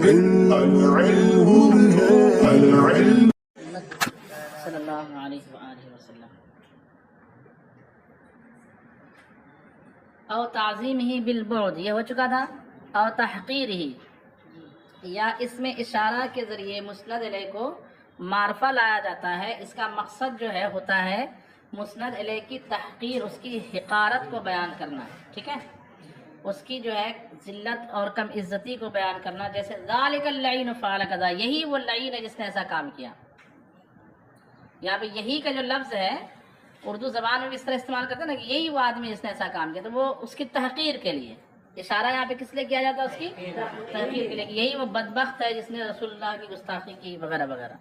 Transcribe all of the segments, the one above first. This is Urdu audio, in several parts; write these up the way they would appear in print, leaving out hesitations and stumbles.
صلی اللہ علیہ وآلہ وسلم. او تعظیم ہی بالبعد یہ ہو چکا تھا، او تحقیر ہی، یا اس میں اشارہ کے ذریعے مسند الیہ کو معرفہ لایا جاتا ہے. اس کا مقصد جو ہے ہوتا ہے مسند الیہ کی تحقیر، اس کی حقارت کو بیان کرنا. ٹھیک ہے، اس کی جو ہے ذلت اور کم عزتی کو بیان کرنا. جیسے ذالک اللعین فعل کذا، یہی وہ لعین ہے جس نے ایسا کام کیا. یہاں پہ یہی کا جو لفظ ہے اردو زبان میں بھی اس طرح استعمال کرتے ہیں نا کہ یہی وہ آدمی جس نے ایسا کام کیا، تو وہ اس کی تحقیر کے لیے اشارہ یہاں پہ کس لیے کیا جاتا ہے؟ اس کی تحقیر کے لیے کہ یہی وہ بدبخت ہے جس نے رسول اللہ کی گستاخی کی وغیرہ وغیرہ.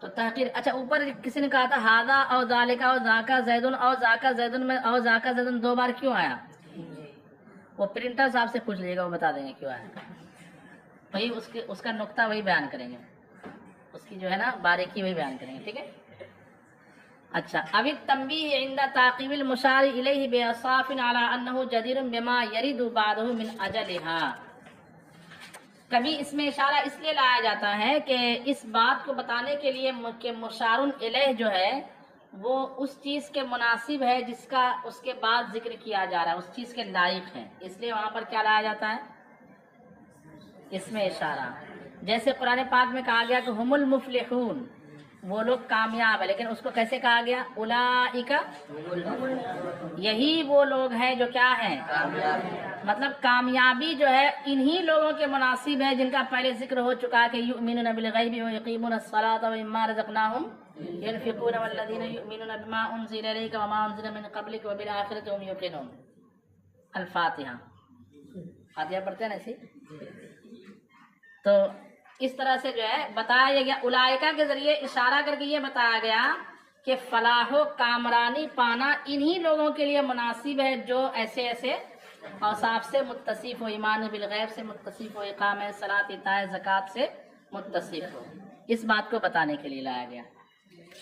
تو تحقیر. اچھا، اوپر کسی نے کہا تھا ہاذا او ذالک او ذاکا زیدن، او ذاکا زیدن میں او ذاکا زیدن 2 بار کیوں آیا؟ وہ پرنٹر صاحب سے پوچھ لیجیے گا، وہ بتا دیں گے کیوں آیا. وہی اس کا نقطہ وہی بیان کریں گے، اس کی جو ہے نا باریکی وہی بیان کریں گے. ٹھیک ہے. اچھا، اب التنبیہ عند تعقیب المشار الیہ باوصاف علی انہ جدیر بما یرد بعدہ من اجلها. کبھی اس میں اشارہ اس لیے لایا جاتا ہے کہ اس بات کو بتانے کے لیے کہ مشار الیہ جو ہے وہ اس چیز کے مناسب ہے جس کا اس کے بعد ذکر کیا جا رہا ہے، اس چیز کے لائق ہے، اس لیے وہاں پر کیا لایا جاتا ہے؟ اس میں اشارہ. جیسے قرآن پاک میں کہا گیا کہ ہم المفلحون، وہ لوگ کامیاب ہے، لیکن اس کو کیسے کہا گیا؟ اولئک، یہی وہ لوگ ہیں جو کیا ہیں؟ مطلب کامیابی جو ہے انہی لوگوں کے مناسب ہے جن کا پہلے ذکر ہو چکا ہے کہ یؤمنون بالغیب ویقیمون الصلاۃ ومما رزقناہم ينفقون والذین یؤمنون بما انزل الیک وما انزل من قبلک وبالآخرۃ هم یوقنون. الفاتحہ. فاتحہ پڑھتے ہیں نا ایسی. تو اس طرح سے جو ہے بتایا گیا، اولائکہ کے ذریعے اشارہ کر کے یہ بتایا گیا کہ فلاح و کامرانی پانا انہی لوگوں کے لیے مناسب ہے جو ایسے ایسے اوصاف سے متصف ہو، ایمان بالغیب سے متصف ہو، اقامہ صلاۃ، ایتاء زکوٰۃ سے متصف ہو. اس بات کو بتانے کے لیے لایا گیا.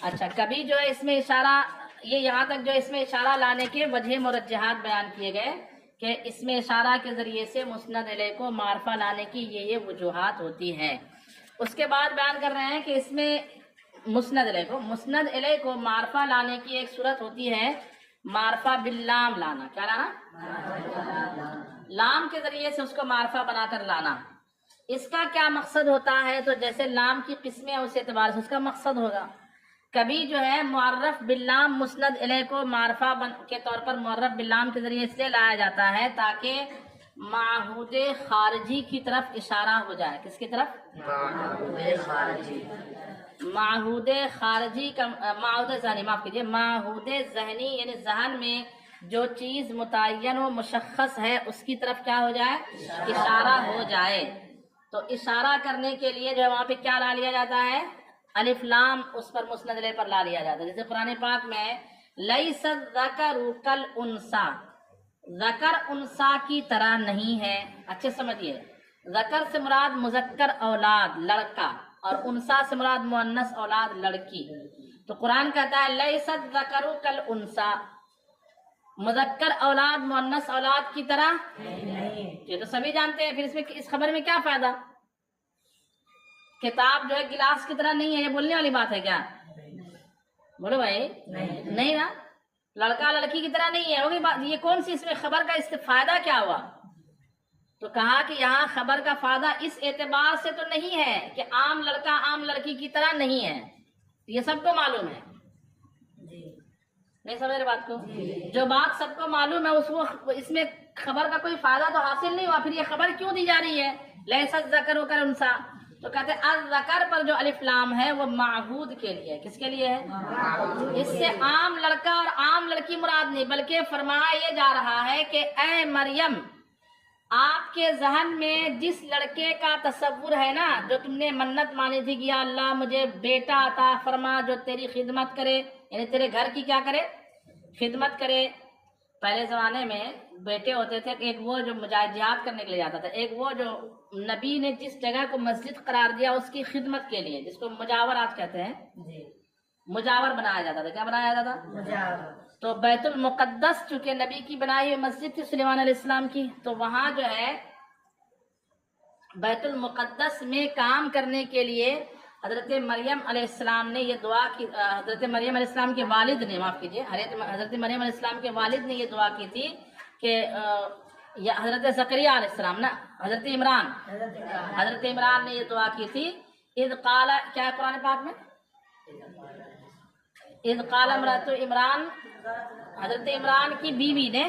اچھا، کبھی جو ہے اس میں اشارہ، یہ یہاں تک جو اس میں اشارہ لانے کے وجہ مرجحات بیان کیے گئے کہ اس میں اشارہ کے ذریعے سے مسند الیہ کو معرفہ لانے کی یہ وجوہات ہوتی ہیں. اس کے بعد بیان کر رہے ہیں کہ اس میں مسند الیہ کو معرفہ لانے کی ایک صورت ہوتی ہے معرفہ باللام لانا. کیا لانا؟ لام کے ذریعے سے اس کو معرفہ بنا کر لانا. اس کا کیا مقصد ہوتا ہے؟ تو جیسے لام کی قسمیں اس اعتبار سے اس کا مقصد ہوگا. کبھی جو ہے معرف باللام مسند الیہ کو معرفہ کے طور پر معرف باللام کے ذریعے سے لایا جاتا ہے تاکہ معہود خارجی کی طرف اشارہ ہو جائے. کس کی طرف؟ معہود خارجی کا معہود ذہنی، معاف کیجیے، معہود ذہنی یعنی ذہن میں جو چیز متعین و مشخص ہے اس کی طرف کیا ہو جائے؟ اشارہ ہو جائے. تو اشارہ کرنے کے لیے جو ہے وہاں پہ کیا لا لیا جاتا ہے؟ الف لام اس پر مسند الیہ پر لا لیا جاتا ہے. جیسے قرآن پاک میں لیس الذکر کالانثی، ذکر انثی کی طرح نہیں ہے. اچھے سمجھیے، ذکر سے مراد مذکر اولاد لڑکا اور انثی سے مراد مؤنث اولاد لڑکی. تو قرآن کہتا ہے لیس الذکر کالانثی، مذکر اولاد مؤنث اولاد کی طرح یہ تو سبھی جانتے ہیں. پھر اس میں اس خبر میں کیا فائدہ؟ کتاب جو ہے گلاس کی طرح نہیں ہے، یہ بولنے والی بات ہے کیا؟ بولو بھائی. نہیں نا. لڑکا لڑکی کی طرح نہیں ہے، ہوگی بات. یہ کون سی اس میں خبر کا فائدہ کیا ہوا؟ تو کہا کہ یہاں خبر کا فائدہ اس اعتبار سے تو نہیں ہے کہ عام لڑکا عام لڑکی کی طرح نہیں ہے، یہ سب کو معلوم ہے. نہیں سمجھ رہے بات کو؟ جو بات سب کو معلوم ہے اس میں خبر کا کوئی فائدہ تو حاصل نہیں ہوا. پھر یہ خبر کیوں دی جا رہی ہے لیس الذکر کالانثی؟ تو کہتے ہیں الذکر پر جو الف لام ہے وہ معہود کے لیے. کس کے لیے ہے؟ اس سے عام لڑکا اور عام لڑکی مراد نہیں، بلکہ فرمایا یہ جا رہا ہے کہ اے مریم، آپ کے ذہن میں جس لڑکے کا تصور ہے نا، جو تم نے منت مانی تھی کہ یا اللہ مجھے بیٹا عطا فرما جو تیری خدمت کرے، یعنی تیرے گھر کی کیا کرے؟ خدمت کرے. پہلے زمانے میں بیٹے ہوتے تھے، ایک وہ جو جہاد کرنے کے لیے جاتا تھا، ایک وہ جو نبی نے جس جگہ کو مسجد قرار دیا اس کی خدمت کے لیے، جس کو مجاور آج کہتے ہیں، مجاور بنایا جاتا تھا. کیا بنایا جاتا تھا؟ مجاور. تو بیت المقدس چونکہ نبی کی بنائی ہوئی مسجد تھی سلیمان علیہ السلام کی، تو وہاں جو ہے بیت المقدس میں کام کرنے کے لیے حضرت مریم علیہ السلام نے یہ دعا کی. حضرت مریم علیہ السلام کے والد نے، معاف کیجیے، حضرت مریم علیہ السلام کے والد نے یہ دعا کی تھی کہ یا حضرت زکریا علیہ السلام نا، حضرت عمران نے یہ دعا کی تھی. اذ قال، کیا ہے قرآن پاک میں؟ اذ قال امرأۃ عمران، حضرت عمران کی بیوی نے،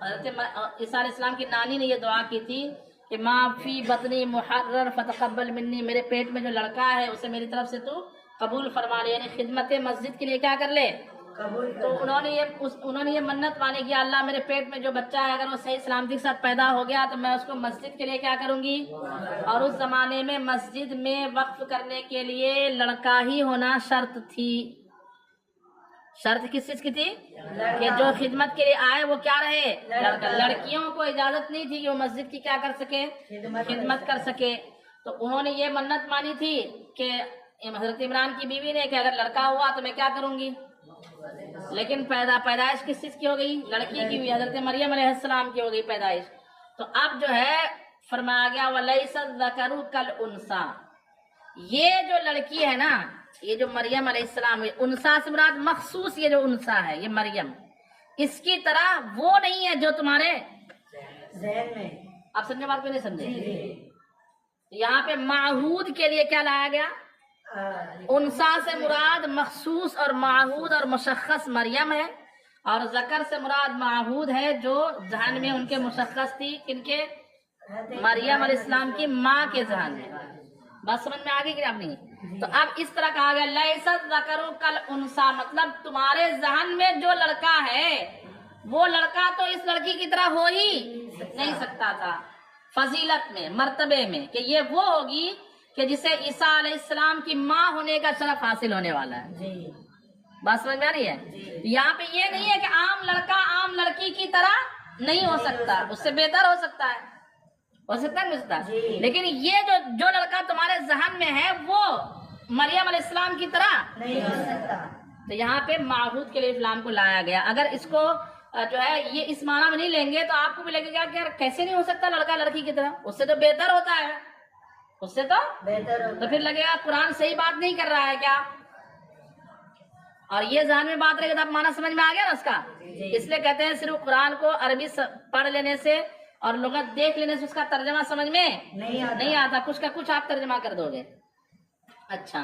حضرت عیسیٰ علیہ السلام کی نانی نے یہ دعا کی تھی کہ ما فی بطنی محرر فتقبل منی، میرے پیٹ میں جو لڑکا ہے اسے میری طرف سے تو قبول فرما لے، یعنی خدمت مسجد کے لیے کیا کر لے، تو انہوں نے یہ منت مانی کہ اللہ میرے پیٹ میں جو بچہ ہے اگر وہ صحیح سلامتی کے ساتھ پیدا ہو گیا تو میں اس کو مسجد کے لیے کیا کروں گی. اور اس زمانے میں مسجد میں وقف کرنے کے لیے لڑکا ہی ہونا شرط تھی. شرط کس چیز کی تھی؟ کہ جو خدمت کے لیے آئے وہ کیا رہے، لڑکا. لڑکیوں کو اجازت نہیں تھی کہ وہ مسجد کی کیا کر سکے، خدمت کر سکے. تو انہوں نے یہ منت مانی تھی کہ حضرت عمران کی بیوی نے کہ اگر لڑکا ہوا تو میں کیا کروں گی. لیکن پیدائش کس چیز کی ہو گئی، لڑکی کی ہوئی، حضرت مریم علیہ السلام کی ہو گئی پیدائش. تو اب جو ہے فرمایا گیا وَلَيْسَ الذَّكَرُ كَالْأُنثَىٰ، یہ جو لڑکی ہے نا، یہ جو مریم علیہ السلام ہے، انسا سے مراد مخصوص یہ جو انسا ہے، یہ مریم اس کی طرح وہ نہیں ہے جو تمہارے ذہن میں. آپ سمجھے بات کو نہیں سمجھے؟ یہاں پہ معہود کے لیے کیا لایا گیا، انسا سے مراد مخصوص اور معہود اور مشخص مریم ہے، اور ذکر سے مراد معہود ہے جو ذہن میں ان کے مشخص تھی، کن کے، مریم علیہ السلام کی ماں کے ذہن میں. بات سمجھ میں آگئی کہ نہیں؟ تو اب اس طرح کہا گیا لیس الذکر کالانثیٰ، مطلب تمہارے ذہن میں جو لڑکا ہے وہ لڑکا تو اس لڑکی کی طرح ہو ہی نہیں سکتا تھا فضیلت میں، مرتبے میں، کہ یہ وہ ہوگی کہ جسے عیسیٰ علیہ السلام کی ماں ہونے کا شرف حاصل ہونے والا ہے. بات سمجھ میں آ رہی ہے؟ یہاں پہ یہ نہیں ہے کہ عام لڑکا عام لڑکی کی طرح نہیں ہو سکتا، اس سے بہتر ہو سکتا ہے، ہو سکتا ہے مجھتا. لیکن یہ جو لڑکا تمہارے ذہن میں ہے وہ مریم علیہ السلام کی طرح نہیں ہو سکتا. تو یہاں پہ معہود کے لیے اسلام کو لایا گیا. اگر اس کو جو ہے یہ اس معنی میں نہیں لیں گے تو آپ کو بھی لگے گا کہ کیسے نہیں ہو سکتا لڑکا لڑکی کی طرح، اس سے تو بہتر ہوتا ہے، اس سے تو بہتر ہوتا. تو پھر لگے گا قرآن صحیح بات نہیں کر رہا ہے کیا، اور یہ ذہن میں بات رہے گا تو اب معنی سمجھ میں آ گیا نا اس کا. اس لیے کہتے ہیں صرف قرآن کو عربی پڑھ لینے سے اور لغت دیکھ لینے سے اس کا ترجمہ سمجھ میں نہیں آتا، کچھ کا کچھ آپ ترجمہ کر دو گے. اچھا،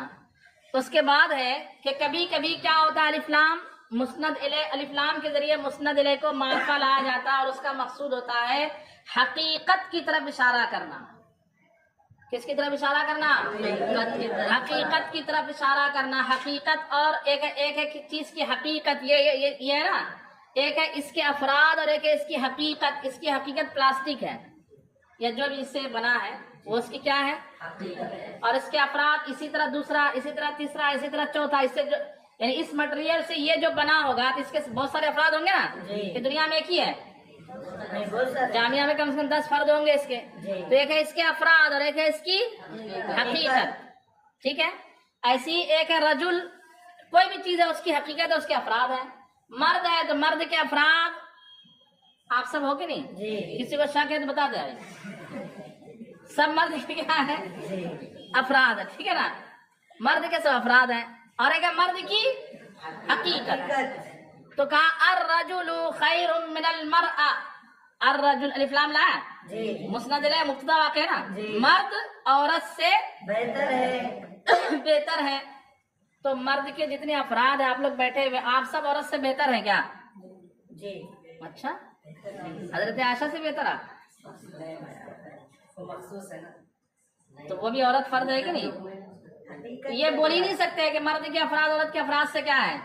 تو اس کے بعد ہے کہ کبھی کبھی کیا ہوتا ہے، الف لام مسند الیہ، الف لام کے ذریعے مسند الیہ کو معرفہ لایا جاتا ہے اور اس کا مقصود ہوتا ہے حقیقت کی طرف اشارہ کرنا. کس کی طرف اشارہ کرنا، حقیقت کی طرف اشارہ کرنا. حقیقت اور ایک چیز کی حقیقت، یہ ہے نا، ایک ہے اس کے افراد اور ایک ہے اس کی حقیقت. اس کی حقیقت پلاسٹک ہے یا جو بھی اس سے بنا ہے وہ اس کی کیا ہے، اور اس کے افراد اسی طرح دوسرا، اسی طرح تیسرا، اسی طرح چوتھا. اس سے جو یعنی اس مٹیریل سے یہ جو بنا ہوگا تو اس کے بہت سارے افراد ہوں گے نا، کہ دنیا میں ایک ہی ہے، جامعہ میں کم سے کم 10 فرد ہوں گے اس کے. تو ایک ہے اس کے افراد اور ایک ہے اس کی حقیقت. ٹھیک ہے، ایسی ایک ہے رجل، کوئی بھی چیز ہے اس کی حقیقت ہے، اس کے افراد ہیں. مرد ہے تو مرد کے افراد آپ سب ہو کہ نہیں، کسی کو شک ہے تو بتا دیں، سب مرد کے کیا ہے، افراد ہے. ٹھیک ہے نا، مرد کے سب افراد ہیں. اور ایک ہے مرد کی حقیقت. تو کہا الرجل خیر من المرأة، الرجل الف لام لا مسند ہے، مبتدا واقع ہے نا، مرد عورت سے بہتر ہے. تو مرد کے جتنے افراد ہیں، آپ لوگ بیٹھے ہوئے، آپ سب عورت سے بہتر ہیں کیا؟ جی. اچھا، حضرت عائشہ سے بہتر ہے تو وہ بھی عورت فرد ہے کہ نہیں؟ یہ بول ہی نہیں سکتے کہ مرد کے افراد عورت کے افراد سے کیا ہے،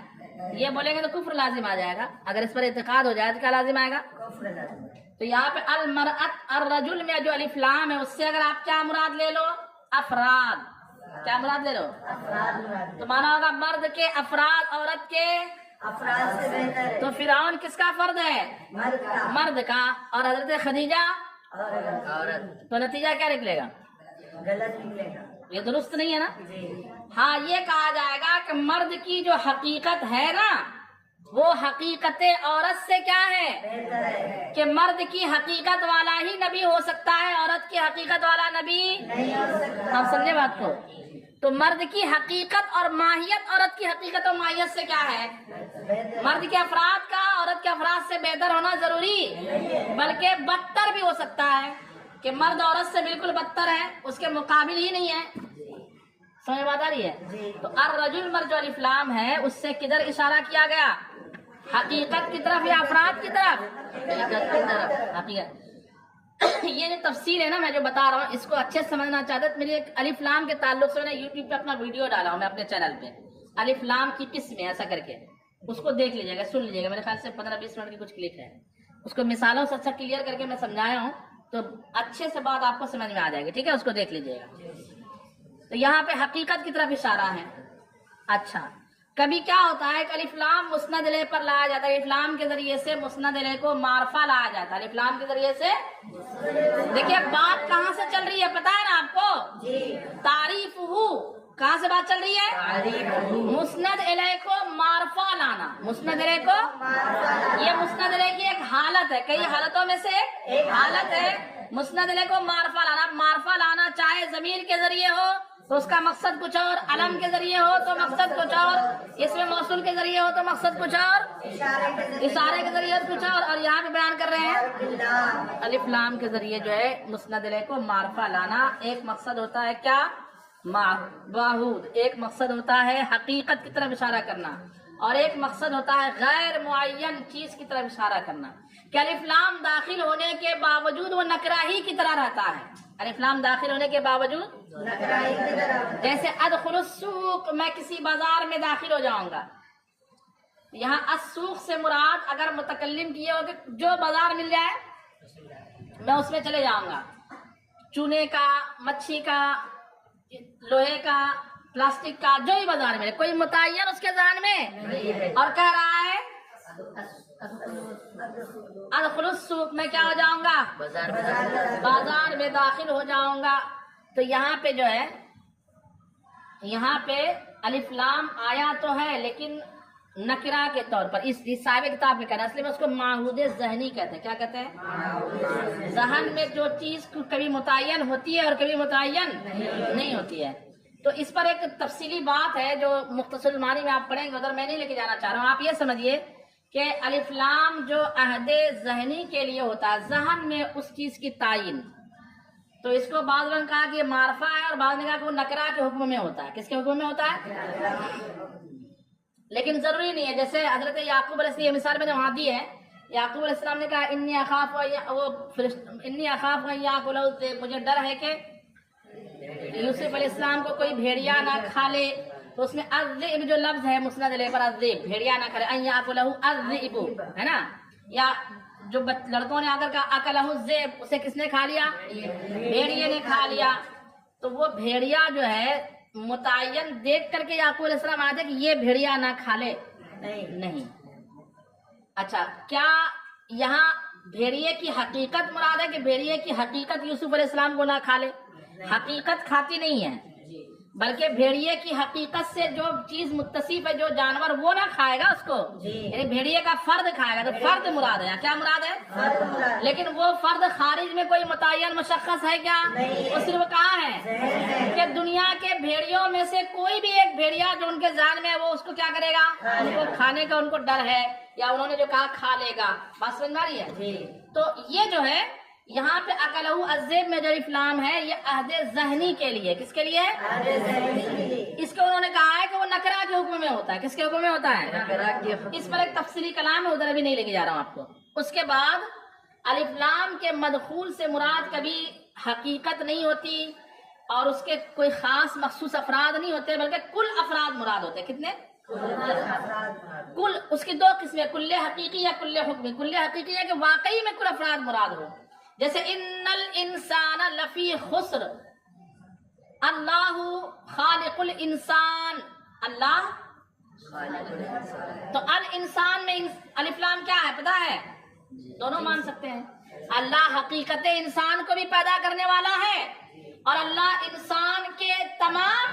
یہ بولیں گے تو کفر لازم آ جائے گا. اگر اس پر اعتقاد ہو جائے تو کیا لازم آئے گا، تو یہاں پہ المرأت الرجل میں جو الف لام ہے اس سے اگر آپ کیا مراد لے لو، افراد. کیا مراد لے لو، افراد. تو مانا ہوگا مرد کے افراد عورت کے افراد سے بہتر ہے. تو فرعون کس کا فرد ہے، مرد کا، اور حضرت خدیجہ عورت. تو نتیجہ کیا نکلے گا، غلط نکلے گا. یہ درست نہیں ہے نا. ہاں، یہ کہا جائے گا کہ مرد کی جو حقیقت ہے نا وہ حقیقت عورت سے کیا ہے کہ مرد کی حقیقت والا ہی نبی ہو سکتا ہے، عورت کی حقیقت والا نبی نہیں ہو سکتا۔ آپ سمجھے بات کو؟ تو مرد کی حقیقت اور ماہیت عورت کی حقیقت اور ماہیت سے کیا ہے؟ مرد کے افراد کا عورت کے افراد سے بہتر ہونا ضروری، بلکہ بدتر بھی ہو سکتا ہے کہ مرد عورت سے بالکل بدتر ہے، اس کے مقابل ہی نہیں ہے۔ سمجھ بات آ رہی ہے؟ تو الرجل مرد جو الف لام ہے اس سے کدھر اشارہ کیا گیا؟ حقیقت کی طرف یا افراد کی طرف؟ حقیقت کی طرف، حقیقت۔ یہ جو تفصیل ہے نا میں جو بتا رہا ہوں، اس کو اچھے سے سمجھنا چاہتے تو میری ایک الف لام کے تعلق سے میں نے یوٹیوب پہ اپنا ویڈیو ڈالا ہوں میں اپنے چینل پہ، الف لام کی قسم ایسا کر کے، اس کو دیکھ لیجیے گا، سن لیجیے گا، میرے خیال سے 15-20 منٹ کی کچھ کلپ ہے، اس کو مثالوں سے اچھا کلیئر کر کے میں سمجھایا ہوں، تو اچھے سے بات آپ کو سمجھ میں آ جائے گی، ٹھیک ہے؟ اس کو دیکھ لیجیے گا۔ تو یہاں پہ حقیقت کی طرف اشارہ ہے۔ اچھا، کبھی کیا ہوتا ہے کہ الف لام مسند الیہ پر لایا جاتا ہے، الف لام کے ذریعے سے مسند الیہ کو معرفہ لایا جاتا ہے، الف لام کے ذریعے سے۔ دیکھیے بات کہاں سے چل رہی ہے پتا ہے نا آپ کو؟ تعریف کہاں سے بات چل رہی ہے؟ مسند الیہ کو معرفہ لانا، مسند الیہ کو، یہ مسند الیہ کی ایک حالت ہے، کئی حالتوں میں سے ایک حالت ہے مسند الیہ کو معرفہ لانا۔ معرفہ لانا چاہے ضمیر کے ذریعے ہو تو اس کا مقصد کچھ اور، علم کے ذریعے ہو تو مقصد کچھ اور، اس میں موصول کے ذریعے ہو تو مقصد کچھ اور، اشارے کے ذریعے کچھ اور یہاں پہ بیان کر رہے ہیں الف لام کے ذریعے جو ہے مسند الیہ کو معرفہ لانا۔ ایک مقصد ہوتا ہے کیا؟ باہود، ایک مقصد ہوتا ہے حقیقت کی طرف اشارہ کرنا، اور ایک مقصد ہوتا ہے غیر معین چیز کی طرف اشارہ کرنا، کہ الف لام داخل ہونے کے باوجود وہ نکرہ ہی کی طرح رہتا ہے، الف لام داخل ہونے کے باوجود نکرہ ہی کی طرح، جیسے ادخل السوق، میں کسی بازار میں داخل ہو جاؤں گا، یہاں السوق سے مراد اگر متکلم کیے ہو کہ جو بازار مل جائے میں اس میں چلے جاؤں گا، چونے کا، مچھی کا، لوہے کا، پلاسٹک کا، جو ہی بازار ملے، کوئی متعین اس کے ذہن میں، اور کہہ رہا ہے ادخل السوق، میں کیا ہو جاؤں گا؟ بازار میں داخل ہو جاؤں گا۔ تو یہاں پہ جو ہے، یہاں پہ الف لام آیا تو ہے لیکن نکرہ کے طور پر، اس صاحب کتاب میں کہنا، اصل میں اس کو معہود ذہنی کہتے ہیں۔ کیا کہتے ہیں؟ ذہن میں جو چیز کبھی متعین ہوتی ہے اور کبھی متعین نہیں ہوتی ہے۔ تو اس پر ایک تفصیلی بات ہے جو مختصر المعانی میں آپ پڑھیں گے، ادھر میں نہیں لے کے جانا چاہ رہا ہوں۔ آپ یہ سمجھیے کہ الف لام جو عہد ذہنی کے لیے ہوتا ہے، ذہن میں اس چیز کی تعین، تو اس کو بعض نے کہا کہ یہ معرفہ ہے، اور بعض نے کہا کہ وہ نکرہ کے حکم میں ہوتا ہے۔ کس کے حکم میں ہوتا ہے؟ لیکن ضروری نہیں ہے، جیسے حضرت یعقوب علیہ السلام، یہ مثال میں نے وہاں دی ہے، یعقوب علیہ السلام نے کہا انی اخاف ان یاکلہ الذئب، مجھے ڈر ہے کہ یوسف علیہ السلام کو کوئی بھیڑیا نہ کھا لے، تو اس میں الذئب جو لفظ ہے مسند الیہ پر، الذئب بھیڑیا نہ کھا لے، ان یاکلہ الذئب ہے نا، یا جو لڑکوں نے آ کر کہا اکلہ الذئب، اسے کس نے کھا لیا؟ بھیڑیے نے کھا لیا۔ تو وہ بھیڑیا جو ہے متعین دیکھ کر کے یعقوب علیہ السلام آتے کہ یہ بھیڑیا نہ کھا لے، نہیں۔ اچھا، کیا یہاں بھیڑیے کی حقیقت مراد ہے کہ بھیڑیے کی حقیقت یوسف علیہ السلام کو نہ کھا لے؟ حقیقت کھاتی نہیں ہے، بلکہ بھیڑیے کی حقیقت سے جو چیز متصف ہے، جو جانور، وہ نہ کھائے گا اس کو، یعنی بھیڑیے کا فرد کھائے گا، تو فرد مراد ہے۔ کیا مراد ہے؟ لیکن وہ فرد خارج میں کوئی متعین مشخص ہے کیا؟ وہ صرف کہاں ہے کہ دنیا کے بھیڑیوں میں سے کوئی بھی ایک بھیڑیا جو ان کے ذہن میں ہے، وہ اس کو کیا کرے گا؟ ان کو کھانے کا ان کو ڈر ہے، یا انہوں نے جو کہا کھا لے گا۔ بات سمجھ میں آ رہی ہے؟ تو یہ جو ہے یہاں پہ اکلہ الذئب میں جو الف لام ہے، یہ عہد ذہنی کے لیے، کس کے لیے؟ اس کو انہوں نے کہا ہے کہ وہ نکرہ کے حکم میں ہوتا ہے۔ کس کے حکم میں ہوتا ہے؟ اس پر ایک تفصیلی کلام ہے، ادھر ابھی نہیں لے کے جا رہا ہوں آپ کو۔ اس کے بعد الف لام کے مدخول سے مراد کبھی حقیقت نہیں ہوتی، اور اس کے کوئی خاص مخصوص افراد نہیں ہوتے، بلکہ کل افراد مراد ہوتے ہیں۔ کتنے؟ کل۔ اس کی دو قسمیں، کل حقیقی یا کل حکمی۔ کل حقیقی ہے کہ واقعی میں کل افراد مراد ہو، جیسے ان الانسان لفی خسر، اللہ خالق الانسان، اللہ تو الانسان میں الف لام کیا ہے پتا ہے؟ دونوں مان سکتے ہیں، اللہ حقیقت انسان کو بھی پیدا کرنے والا ہے، اور اللہ انسان کے تمام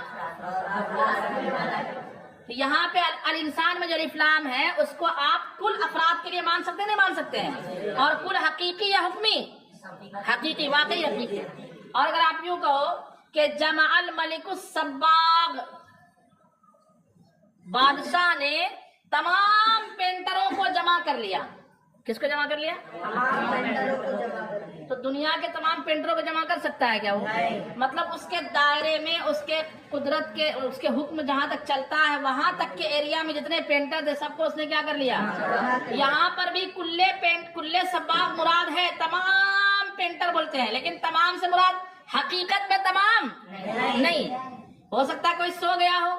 یہاں پہ الانسان میں جو الف لام ہے اس کو آپ کل افراد کے لیے مان سکتے ہیں نہیں مان سکتے ہیں؟ اور کل حقیقی یا حکمی؟ حقیقی، واقعی حقیقی۔ اور اگر آپ یوں کہو کہ جمع الملک الصباغ، بادشاہ نے تمام پینٹروں کو جمع کر لیا۔ کس کو جمع کر لیا؟ تو دنیا کے تمام پینٹروں کو جمع کر سکتا ہے کیا وہ؟ مطلب اس کے دائرے میں، اس کے قدرت کے، اس کے حکم جہاں تک چلتا ہے وہاں تک کے ایریا میں جتنے پینٹر تھے سب کو اس نے کیا کر لیا؟ یہاں پر بھی کلے صباغ مراد ہے، تمام پینٹر بولتے ہیں، لیکن تمام سے مراد حقیقت میں تمام نہیں۔ ہو سکتا ہے کوئی سو گیا ہو،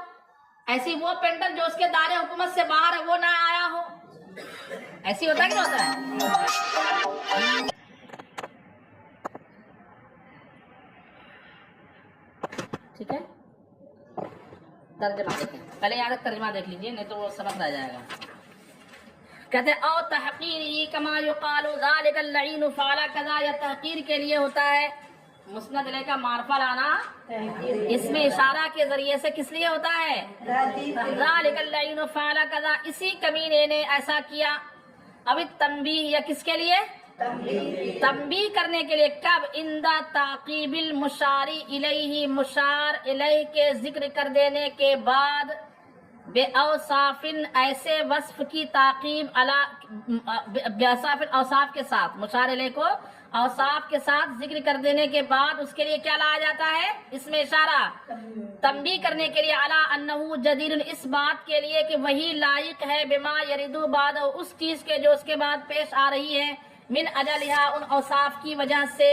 ایسی وہ پینٹر جو اس کے دائرے حکومت سے باہر ہے وہ نہ آیا ہو، ایسی ہوتا ہے کہ ہوتا ہے؟ ٹھیک ہے، ترجمہ دیکھیں پہلے، یہاں تک ترجمہ دیکھ لیجئے نہیں تو وہ سبق رہ جائے گا۔ کہتے ہیں او تحقیری کما یقال ذالک اللعین فعل کذا، یا تحقیر کے لیے ہوتا ہے مسند علیہ کا معرفہ لانا، اس میں اشارہ کے ذریعے سے کس لیے ہوتا ہے؟ ذالک اللعین فعل کذا، اسی کمینے نے ایسا کیا۔ اب تنبیہ، یا کس کے لیے؟ تنبیہ کرنے کے لیے۔ کب؟ عند تعقیب المشار الیہ، مشار الیہ کے ذکر کر دینے کے بعد، بے اوصاف، ایسے وصف کی تعقیب، بے اوصاف کے ساتھ، مشار الیہ کو اوصاف کے ساتھ ذکر کر دینے کے بعد اس کے لیے کیا لایا جاتا ہے؟ اس میں اشارہ، تنبیہ کرنے کے لیے، علی انہ جدیر، اس بات کے لیے کہ وہی لائق ہے، بما یریدو بعد، اس چیز کے جو اس کے بعد پیش آ رہی ہے، من اجلہا، ان اوصاف کی وجہ سے،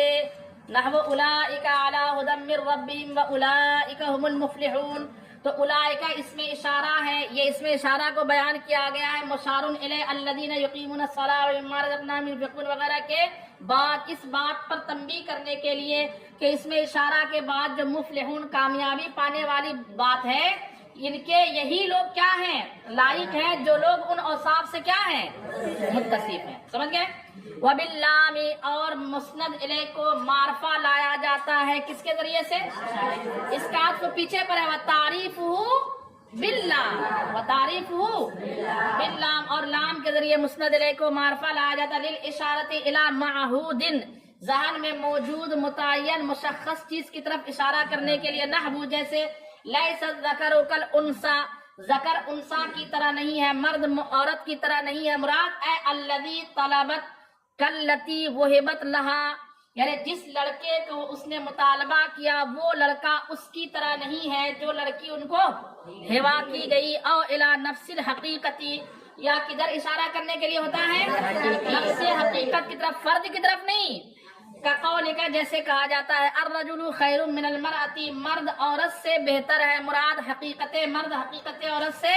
نحو اولئک علی ھدی من ربہم واولئک هم المفلحون۔ تو اولئک اس میں اشارہ ہے، یہ اس میں اشارہ کو بیان کیا گیا ہے، مشار الی الذین یقیمون الصلاۃ ومما رزقناہم ينفقون وغیرہ کے بعد، اس بات پر تنبیہ کرنے کے لیے کہ اس میں اشارہ کے بعد جو مفلحون، کامیابی پانے والی بات ہے، ان کے یہی لوگ کیا ہیں؟ لائق ہیں، جو لوگ ان اوصاف سے کیا ہیں؟ متصف ہیں۔ سمجھ گئے؟ وباللام، اور مسند الیہ کو معرفہ لایا جاتا ہے کس کے ذریعے سے؟ اس کا تو پیچھے پر ہے، وتعریفہ باللام، وتعریفہ باللام، اور لام کے ذریعے مسند الیہ کو معرفہ لایا جاتا ہے، للاشارۃ الی معہود، ذہن میں موجود متعین مشخص چیز کی طرف اشارہ کرنے کے لیے، نحو جیسے لیس الذکر کالانثی، ذکر انثی کی طرح نہیں ہے، مرد عورت کی طرح نہیں ہے، مراد اے الذی طلبت کلتی وہبت لہا، یعنی جس لڑکے کو اس نے مطالبہ کیا وہ لڑکا اس کی طرح نہیں ہے جو لڑکی ان کو ہوا کی گئی، او الی نفس الحقیقتی، یا کدھر اشارہ کرنے کے لیے ہوتا ہے؟ نفس حقیقت کی طرف، فرد کی طرف نہیں۔ کا قول کا، جیسے کہا جاتا ہے الرجل خیر من المرأة، مرد عورت سے بہتر ہے، مراد حقیقت مرد حقیقت عورت سے۔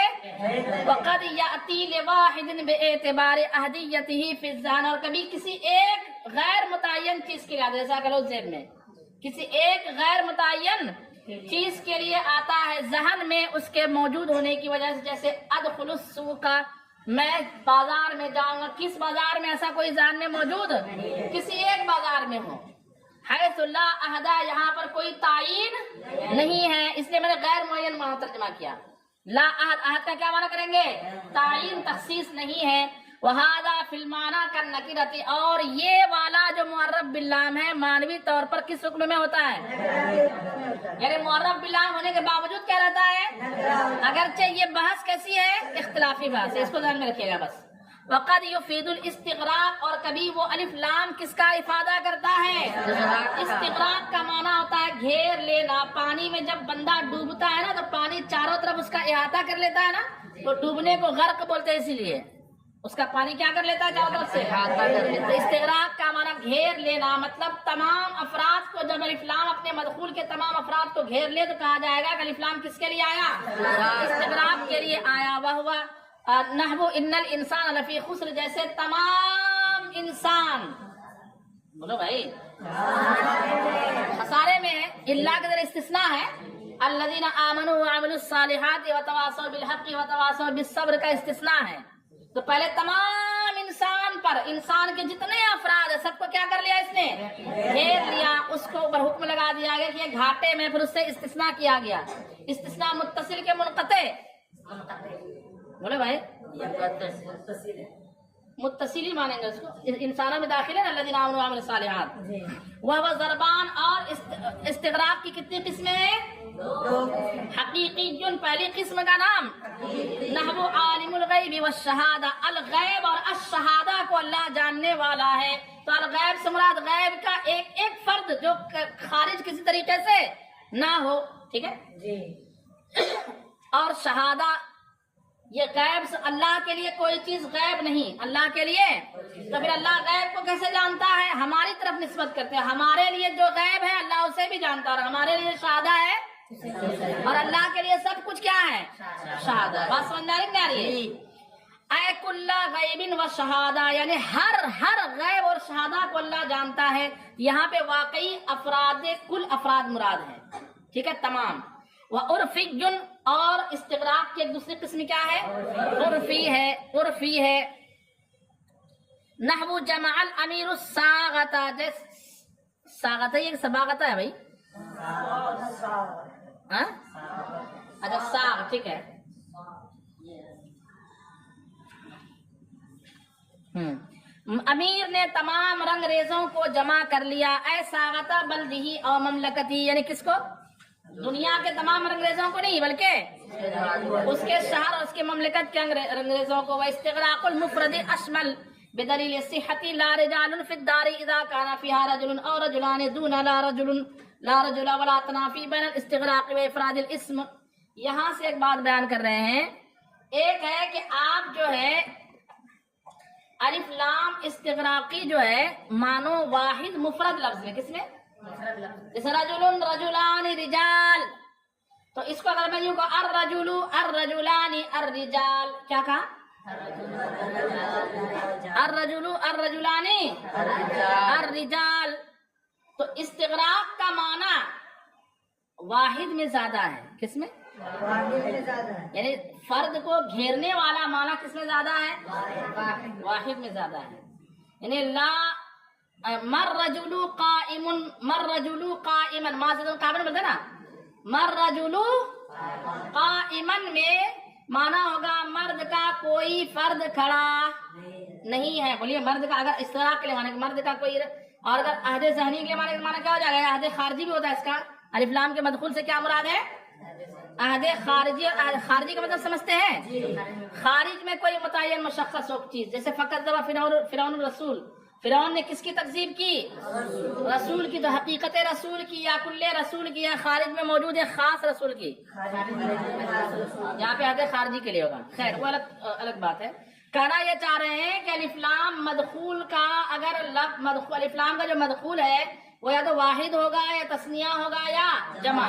وقد یأتی لواحد باعتبار احدیتہ فی الذہن، اور کبھی کسی ایک غیر متعین چیز کے لیے، جیسا کرو ذہن میں کسی ایک غیر متعین چیز کے لیے آتا ہے ذہن میں اس کے موجود ہونے کی وجہ سے، جیسے ادخل السوق، میں بازار میں جاؤں گا، کس بازار میں ایسا کوئی ذہن میں موجود؟ کسی ایک بازار میں ہو۔ حیث لا احدہ، یہاں پر کوئی تعین نہیں ہے، اس لیے میں نے غیر معین معنی ترجمہ کیا۔ لا احد، احد کا کیا معنی کریں گے؟ تعین، تخصیص نہیں ہے۔ وہذا فی المعنی کالنکرۃ، اور یہ والا جو معرف باللام ہے معنوی طور پر کس حکم میں ہوتا ہے؟ یعنی معرف باللام ہونے کے باوجود کیا رہتا ہے؟ اگرچہ یہ بحث کیسی ہے؟ اختلافی بحث ہے، اس کو ذہن میں رکھیے گا بس۔ وقد یفید الاستغراق، اور کبھی وہ الف لام کس کا افادہ کرتا ہے؟ استغراق کا معنی ہوتا ہے گھیر لینا، پانی میں جب بندہ ڈوبتا ہے نا تو پانی چاروں طرف اس کا احاطہ کر لیتا ہے نا، تو ڈوبنے کو غرق بولتے ہیں، اسی لیے اس کا پانی کیا کر لیتا ہے؟ چاروں طرف سے احاطہ کر لیتا ہے۔ استغراق کا معنی گھیر لینا، مطلب تمام افراد کو، جب الف لام اپنے مدخول کے تمام افراد کو گھیر لے تو کہا جائے گا کہ الف لام کس کے لیے آیا؟ استغراق کے لیے آیا۔ وہو نحو ان الانسان لفی خسر، جیسے تمام انسان، بولو بھائی، خسارے میں ہے، اللہ کے ذریعے استثناء ہے، الذین آمنوا وعملوا الصالحات وتواصوا بالحق وتواصوا بالصبر کا استثناء ہے۔ تو پہلے تمام انسان پر، انسان کے جتنے افراد ہیں سب کو کیا کر لیا اس نے؟ گھیر لیا، اس کو اوپر حکم لگا دیا گیا کہ یہ گھاٹے میں، پھر اس سے استثناء کیا گیا، استثناء متصل کے منقطع، بولے بھائی متصل ہی مانیں گے اس کو، انسانوں میں داخل ہے نا الذین آمنوا وعملوا الصالحات۔ وہ ضربان اور استغراق کی کتنی قسمیں ہیں؟ حقیقی جن پہلی قسم کا نام نحو عالم الغیب والشہادہ، الغیب اور الشہادہ کو اللہ جاننے والا ہے۔ تو الغیب سے مراد غیب کا ایک ایک فرد جو خارج کسی طریقے سے نہ ہو، ٹھیک ہے جی۔ اور شہادہ یہ غیب سے، اللہ کے لیے کوئی چیز غیب نہیں، اللہ کے لیے تو پھر اللہ غیب کو کیسے جانتا ہے؟ ہماری طرف نسبت کرتے ہیں، ہمارے لیے جو غیب ہے اللہ اسے بھی جانتا ہے، اور ہمارے لیے شہادہ ہے، اور اللہ کے لیے سب کچھ کیا ہے؟ شہادہ۔ بات سمجھ میں آ رہی ہے؟ اے کل غیب و شہادہ، یعنی ہر غیب اور شہادہ کو اللہ جانتا ہے۔ یہاں پہ واقعی افراد کل افراد مراد ہے، ٹھیک ہے، تمام۔ وعرفی اور استغراق کی ایک دوسری قسم کیا ہے؟ عرفی ہے۔ نحو جمع الامیر الساغۃ، ساغت یہ سباغت ہے بھائی، اچھا ساغ، ٹھیک ہے۔ امیر نے تمام رنگریزوں کو جمع کر لیا، اے ساغت بلدہی اور مملکتی، یعنی کس کو؟ دنیا کے تمام رنگریزوں کو نہیں بلکہ اس کے شہر اور اس کے مملکت کے رنگریزوں کو۔ واستغراق المفرد اشمل بدلیل صحت لا رجال فی الدار اذا كان فيها رجل او رجلان دون لا رجل ولا تنافی بین الاستغراق و افراد الاسم۔ یہاں سے ایک بات بیان کر رہے ہیں، ایک ہے کہ آپ جو ہے الف لام استغراقی جو ہے مانو واحد مفرد لفظ میں، کس میں؟ جیسے رجل رجلان رجال، تو اس کو اگر میں یوں کہوں الرجل الرجلان الرجال، کیا کہا؟ الرجل الرجلان الرجال، تو استغراق کا معنی واحد میں زیادہ ہے، کس میں؟ یعنی فرد کو گھیرنے والا معنی کس میں زیادہ ہے؟ واحد میں زیادہ ہے۔ یعنی لا مر رجل قائم، مر رجل قائما، ماضی قابل بولتے نا، مر رجل قائما میں مانا ہوگا مرد کا کوئی فرد کھڑا نہیں ہے۔ بولیے مرد کا، اگر استغراق کے لیے مانے مرد کا کوئی، اور اگر عہد ذہنی کے لیے مانا کیا ہو جائے گا؟ عہد خارجی بھی ہوتا ہے اس کا۔ الف لام کے مدخول سے کیا مراد ہے؟ عہد خارجی۔ اور خارجی کا مطلب سمجھتے ہیں؟ خارج میں کوئی متعین مشخص ہو چیز، جیسے فقط فرعون الرسول، فرعون نے کس کی تکذیب کی؟ رسول کی، تو حقیقت رسول کی یا کل رسول کی یا خارج میں موجود ہے خاص رسول کی، یہاں پہ عہد خارجی کے لیے ہوگا۔ خیر وہ الگ بات ہے۔ کہنا یہ چاہ رہے ہیں کہ الف لام مدخول کا، اگر الف لام کا جو مدخول ہے وہ یا تو واحد ہوگا یا تثنیہ ہوگا یا جمع۔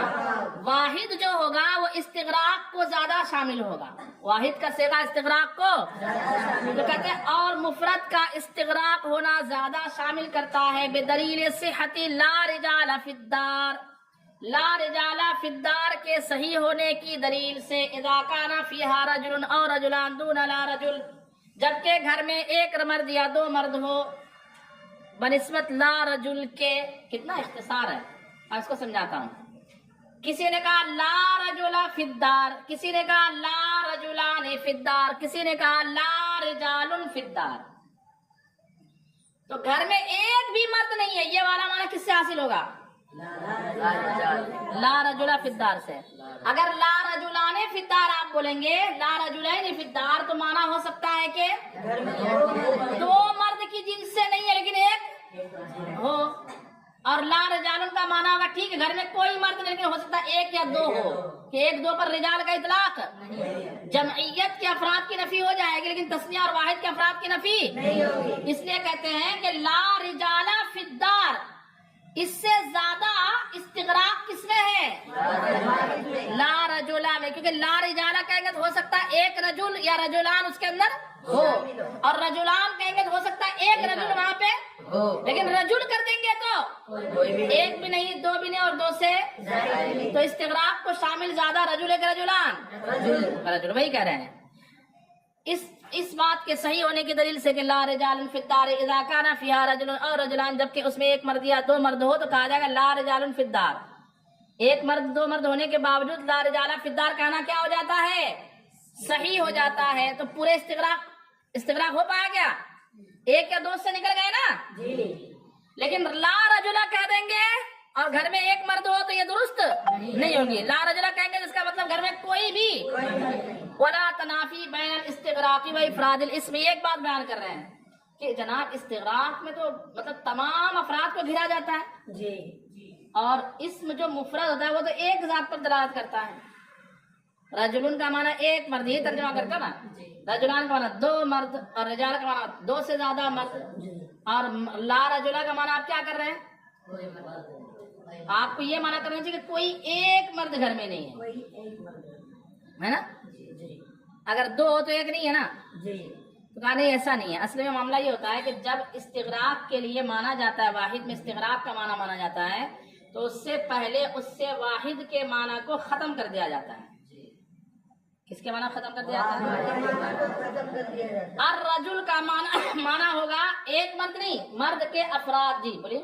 واحد جو ہوگا وہ استغراق کو زیادہ شامل ہوگا، واحد کا صیغہ استغراق کو تو کہتے ہیں، اور مفرد کا استغراق ہونا زیادہ شامل کرتا ہے۔ بدلیل صحت لا رجال فی الدار، لا رجال فی الدار کے صحیح ہونے کی دلیل سے، اذا کان فیہا رجل اور رجلان دون لا رجل، جبکہ گھر میں ایک مرد یا دو مرد ہو، بنسبت لا رجل کے۔ کتنا اختصار ہے، میں اس کو سمجھاتا ہوں۔ کسی نے کہا لا رجل فی الدار، کسی نے کہا لا رجلان فی الدار، کسی نے کہا لا رجال فی الدار، تو گھر میں ایک بھی مرد نہیں ہے، یہ والا معنی کس سے حاصل ہوگا؟ لا رجل فی الدار سے۔ اگر لا رجلان فی الدار آپ بولیں گے، لا رجلین فی الدار، تو معنی ہو سکتا ہے کہ دو مرد کی جنس سے نہیں ہے لیکن ایک ہو، اور لا رجال کا معنی ہوگا ٹھیک ہے گھر میں کوئی مرد نہیں لیکن ہو سکتا ہے ایک یا دو ہو، کہ ایک دو پر رجال کا اطلاق جمعیت کے افراد کی نفی ہو جائے گی لیکن تثنیہ اور واحد کے افراد کی نفی نہیں ہوگی۔ اس لیے کہتے ہیں کہ لا رجال فی الدار، اس سے زیادہ استغراق کس میں ہے؟ لا رجلا میں، کیونکہ لا رجالہ کہیں گے تو ہو سکتا ہے ایک رجل یا رجلان اس کے اندر ہو، اور رجلان کہیں گے تو ہو سکتا ہے ایک رجل وہاں پہ ہو، لیکن رجل کر دیں گے تو ایک بھی نہیں، دو بھی نہیں، اور دو سے تو استغراق کو شامل زیادہ رجل ہے کہ رجلان؟ رجل، وہی کہہ رہے ہیں۔ اس بات کے صحیح ہونے کی دلیل سے کہ لا رجال فی الدار اذا کان فیہا رجل اور رجلان، جبکہ اس میں ایک مرد یا دو مرد ہو تو کہا جائے گا لا رجال فی الدار۔ ایک مرد دو مرد ہونے کے باوجود لا رجال فی الدار کہنا کیا ہو جاتا ہے؟ صحیح ہو جاتا ہے تو پورے استغراق ہو پایا کیا؟ ایک یا دو سے نکل گئے نا جی. لیکن لا رجلا کہہ دیں گے اور گھر میں ایک مرد ہو تو یہ درست نہیں ہوگی. لا رجلا کہیں گے جس کا مطلب گھر میں کوئی بھی. ولا تنافی بین الاستغراق و افراد الاسم. ایک بات بیان کر رہے ہیں کہ جناب استغراق میں تو مطلب تمام افراد کو گھرا جاتا ہے جی. اور اسم جو مفرد ہوتا ہے وہ تو ایک ذات پر دلالت کرتا ہے. رجلن کا معنی ایک مرد ہی ترجمہ کرتا نا. رجلان کا معنی دو مرد اور رجال کا معنی دو سے زیادہ مرد. اور لا رجلا کا معنی آپ کیا کر رہے ہیں؟ آپ کو یہ معنی کرنا چاہیے کہ کوئی ایک مرد گھر میں نہیں ہے نا. اگر دو ہو تو ایک نہیں ہے نا جی. تو کہا نہیں ایسا نہیں ہے. اصل میں معاملہ یہ ہوتا ہے کہ جب استغراق کے لیے مانا جاتا ہے واحد میں استغراق کا معنی مانا جاتا ہے تو اس سے پہلے اس سے واحد کے معنی کو ختم کر دیا جاتا ہے. کس کے معنی ختم کر دیا جاتا ہے؟ الرجل کا معنی ہوگا ایک مرد نہیں مرد کے افراد. جی بولیے.